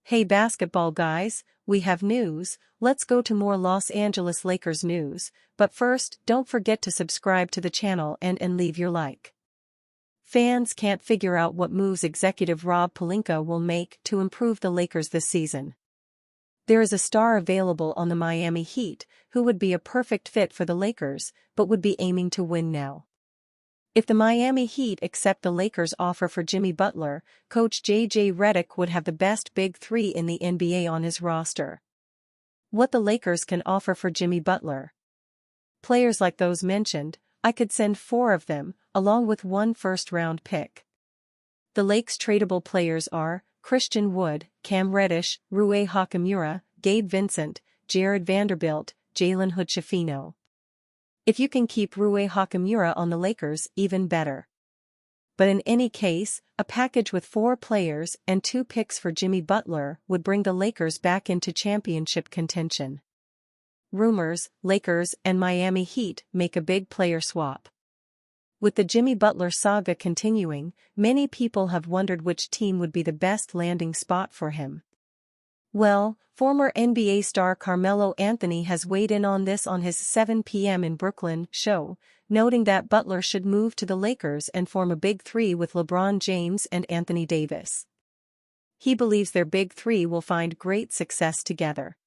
Hey basketball guys, we have news. Let's go to more Los Angeles Lakers news, but first don't forget to subscribe to the channel and leave your like. Fans can't figure out what moves executive Rob Pelinka will make to improve the Lakers this season. There is a star available on the Miami Heat who would be a perfect fit for the Lakers, but would be aiming to win now. If the Miami Heat accept the Lakers' offer for Jimmy Butler, coach J.J. Redick would have the best big three in the NBA on his roster. What the Lakers can offer for Jimmy Butler? Players like those mentioned, I could send 4 of them, along with 1 first-round pick. The Lakers' tradable players are Christian Wood, Cam Reddish, Rui Hachimura, Gabe Vincent, Jared Vanderbilt, Jalen Hood-Schifino. If you can keep Rui Hachimura on the Lakers, even better. But in any case, a package with 4 players and 2 picks for Jimmy Butler would bring the Lakers back into championship contention. Rumors, Lakers and Miami Heat make a big player swap. With the Jimmy Butler saga continuing, many people have wondered which team would be the best landing spot for him. Well, former NBA star Carmelo Anthony has weighed in on this on his 7 p.m. in Brooklyn show, noting that Butler should move to the Lakers and form a big three with LeBron James and Anthony Davis. He believes their big three will find great success together.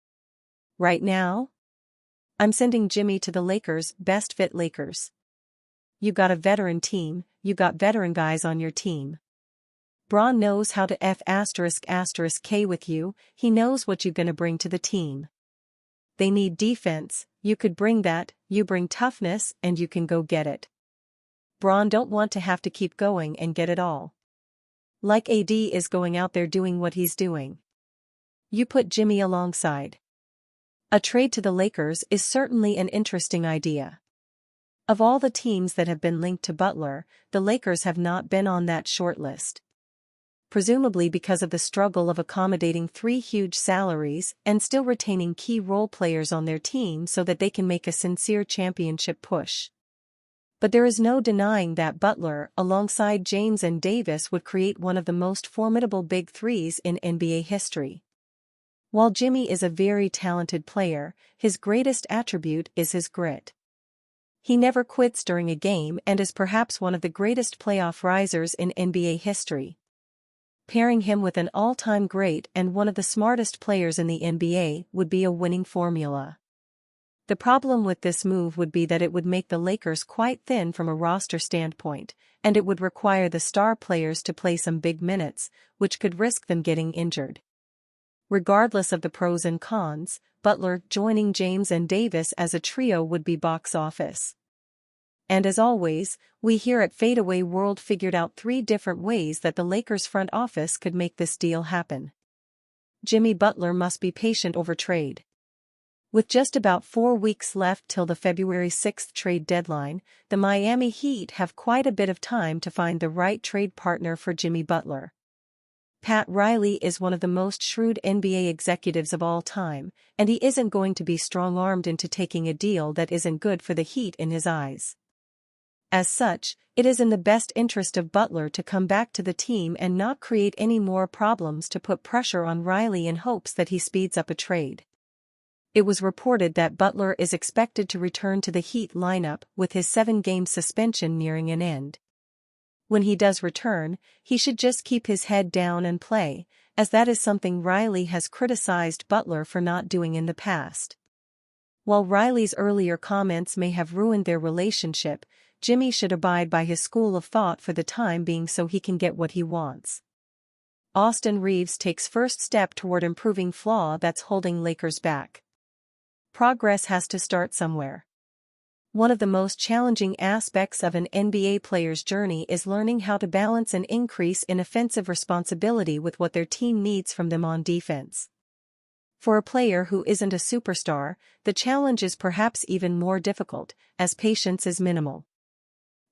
Right now? I'm sending Jimmy to the Lakers, best fit Lakers. You got a veteran team, you got veteran guys on your team. Bron knows how to F***K with you, he knows what you're gonna bring to the team. They need defense, you could bring that, you bring toughness and you can go get it. Bron don't want to have to keep going and get it all. Like AD is going out there doing what he's doing. You put Jimmy alongside. A trade to the Lakers is certainly an interesting idea. Of all the teams that have been linked to Butler, the Lakers have not been on that short list. Presumably because of the struggle of accommodating 3 huge salaries and still retaining key role players on their team so that they can make a sincere championship push. But there is no denying that Butler, alongside James and Davis, would create one of the most formidable big threes in NBA history. While Jimmy is a very talented player, his greatest attribute is his grit. He never quits during a game and is perhaps one of the greatest playoff risers in NBA history. Pairing him with an all-time great and one of the smartest players in the NBA would be a winning formula. The problem with this move would be that it would make the Lakers quite thin from a roster standpoint, and it would require the star players to play some big minutes, which could risk them getting injured. Regardless of the pros and cons, Butler joining James and Davis as a trio would be box office. And as always, we here at Fadeaway World figured out 3 different ways that the Lakers front office could make this deal happen. Jimmy Butler must be patient over trade. With just about 4 weeks left till the February 6th trade deadline, the Miami Heat have quite a bit of time to find the right trade partner for Jimmy Butler. Pat Riley is one of the most shrewd NBA executives of all time, and he isn't going to be strong-armed into taking a deal that isn't good for the Heat in his eyes. As such, it is in the best interest of Butler to come back to the team and not create any more problems to put pressure on Riley in hopes that he speeds up a trade. It was reported that Butler is expected to return to the Heat lineup with his 7-game suspension nearing an end. When he does return, he should just keep his head down and play, as that is something Riley has criticized Butler for not doing in the past. While Riley's earlier comments may have ruined their relationship, Jimmy should abide by his school of thought for the time being so he can get what he wants. Austin Reaves takes first step toward improving flaw that's holding Lakers back. Progress has to start somewhere. One of the most challenging aspects of an NBA player's journey is learning how to balance an increase in offensive responsibility with what their team needs from them on defense. For a player who isn't a superstar, the challenge is perhaps even more difficult, as patience is minimal.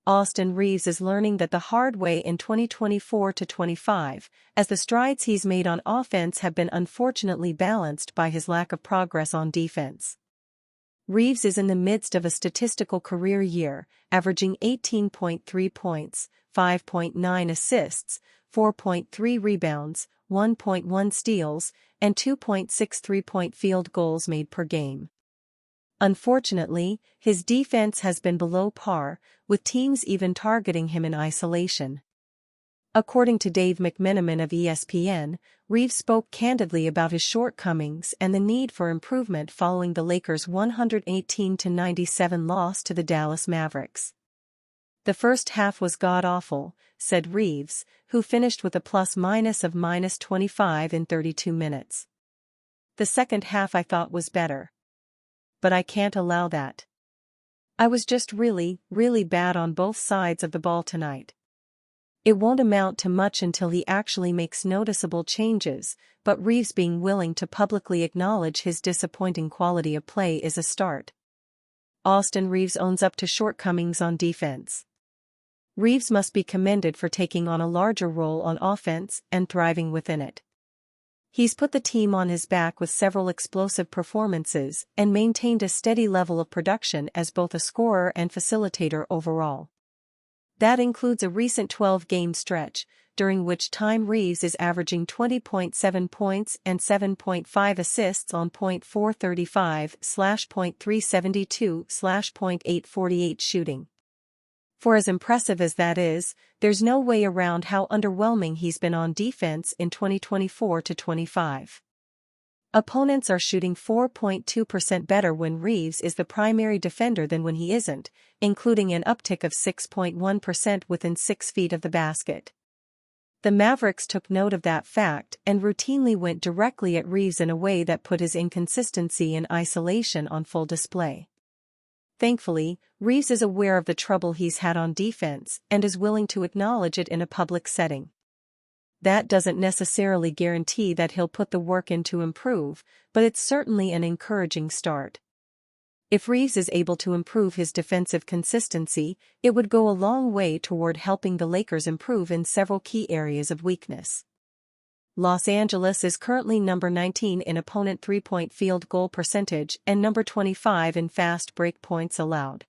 Austin Reaves is learning that the hard way in 2024-25, as the strides he's made on offense have been unfortunately balanced by his lack of progress on defense. Reaves is in the midst of a statistical career year, averaging 18.3 points, 5.9 assists, 4.3 rebounds, 1.1 steals, and 2.6 three-point field goals made per game. Unfortunately, his defense has been below par, with teams even targeting him in isolation. According to Dave McMenamin of ESPN, Reaves spoke candidly about his shortcomings and the need for improvement following the Lakers' 118-97 loss to the Dallas Mavericks. "The first half was god-awful," said Reaves, who finished with a plus-minus of -25 in 32 minutes. "The second half I thought was better. But I can't allow that. I was just really, really bad on both sides of the ball tonight." It won't amount to much until he actually makes noticeable changes, but Reaves being willing to publicly acknowledge his disappointing quality of play is a start. Austin Reaves owns up to shortcomings on defense. Reaves must be commended for taking on a larger role on offense and thriving within it. He's put the team on his back with several explosive performances and maintained a steady level of production as both a scorer and facilitator overall. That includes a recent 12-game stretch, during which time Reaves is averaging 20.7 points and 7.5 assists on .435/.372/.848 shooting. For as impressive as that is, there's no way around how underwhelming he's been on defense in 2024-25. Opponents are shooting 4.2% better when Reaves is the primary defender than when he isn't, including an uptick of 6.1% within 6 feet of the basket. The Mavericks took note of that fact and routinely went directly at Reaves in a way that put his inconsistency in isolation on full display. Thankfully, Reaves is aware of the trouble he's had on defense and is willing to acknowledge it in a public setting. That doesn't necessarily guarantee that he'll put the work in to improve, but it's certainly an encouraging start. If Reaves is able to improve his defensive consistency, it would go a long way toward helping the Lakers improve in several key areas of weakness. Los Angeles is currently number 19 in opponent three-point field goal percentage and number 25 in fast break points allowed.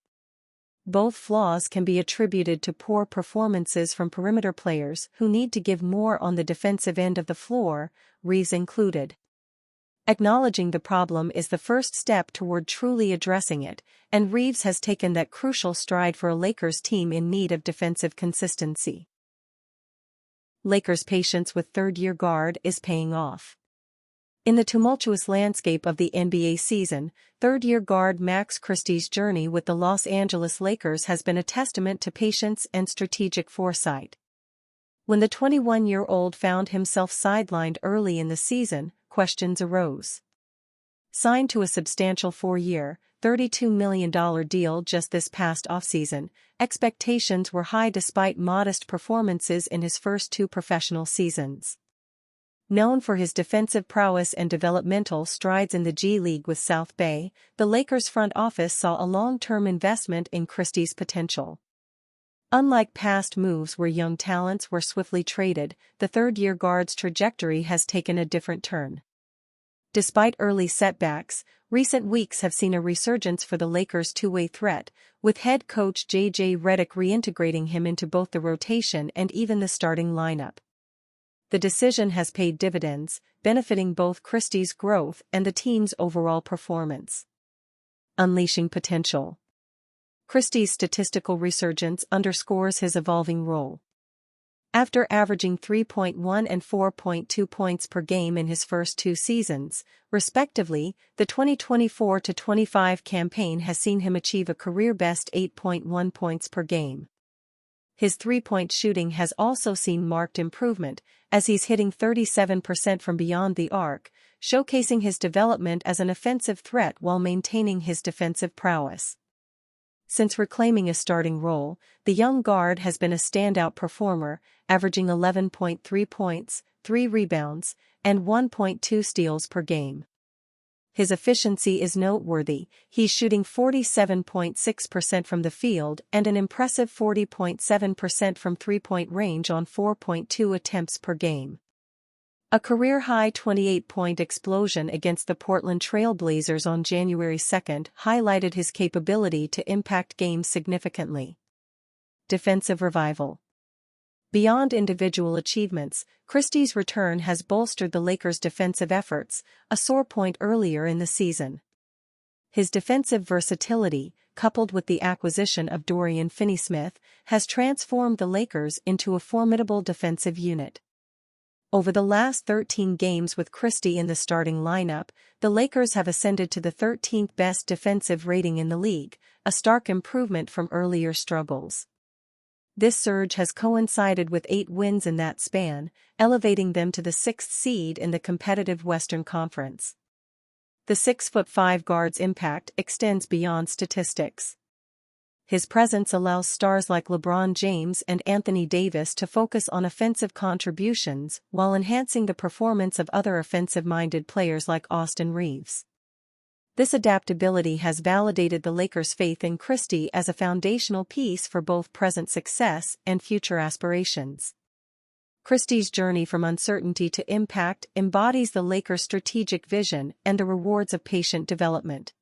Both flaws can be attributed to poor performances from perimeter players who need to give more on the defensive end of the floor, Reaves included. Acknowledging the problem is the first step toward truly addressing it, and Reaves has taken that crucial stride for a Lakers team in need of defensive consistency. Lakers' patience with third-year guard is paying off. In the tumultuous landscape of the NBA season, third-year guard Max Christie's journey with the Los Angeles Lakers has been a testament to patience and strategic foresight. When the 21-year-old found himself sidelined early in the season, questions arose. Signed to a substantial 4-year, $32 million deal just this past offseason, expectations were high despite modest performances in his first 2 professional seasons. Known for his defensive prowess and developmental strides in the G League with South Bay, the Lakers front office saw a long-term investment in Christie's potential. Unlike past moves where young talents were swiftly traded, the third-year guard's trajectory has taken a different turn. Despite early setbacks, recent weeks have seen a resurgence for the Lakers' two-way threat, with head coach J.J. Redick reintegrating him into both the rotation and even the starting lineup. The decision has paid dividends, benefiting both Christie's growth and the team's overall performance. Unleashing potential. Christie's statistical resurgence underscores his evolving role. After averaging 3.1 and 4.2 points per game in his first 2 seasons, respectively, the 2024-25 campaign has seen him achieve a career-best 8.1 points per game. His three-point shooting has also seen marked improvement, as he's hitting 37% from beyond the arc, showcasing his development as an offensive threat while maintaining his defensive prowess. Since reclaiming a starting role, the young guard has been a standout performer, averaging 11.3 points, 3 rebounds, and 1.2 steals per game. His efficiency is noteworthy. He's shooting 47.6% from the field and an impressive 40.7% from three-point range on 4.2 attempts per game. A career-high 28-point explosion against the Portland Trail Blazers on January 2 highlighted his capability to impact games significantly. Defensive revival. Beyond individual achievements, Christie's return has bolstered the Lakers' defensive efforts, a sore point earlier in the season. His defensive versatility, coupled with the acquisition of Dorian Finney-Smith, has transformed the Lakers into a formidable defensive unit. Over the last 13 games with Christie in the starting lineup, the Lakers have ascended to the 13th best defensive rating in the league, a stark improvement from earlier struggles. This surge has coincided with 8 wins in that span, elevating them to the 6th seed in the competitive Western Conference. The 6'5" guard's impact extends beyond statistics. His presence allows stars like LeBron James and Anthony Davis to focus on offensive contributions while enhancing the performance of other offensive-minded players like Austin Reeves. This adaptability has validated the Lakers' faith in Christie as a foundational piece for both present success and future aspirations. Christie's journey from uncertainty to impact embodies the Lakers' strategic vision and the rewards of patient development.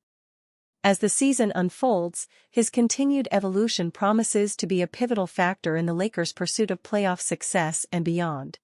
As the season unfolds, his continued evolution promises to be a pivotal factor in the Lakers' pursuit of playoff success and beyond.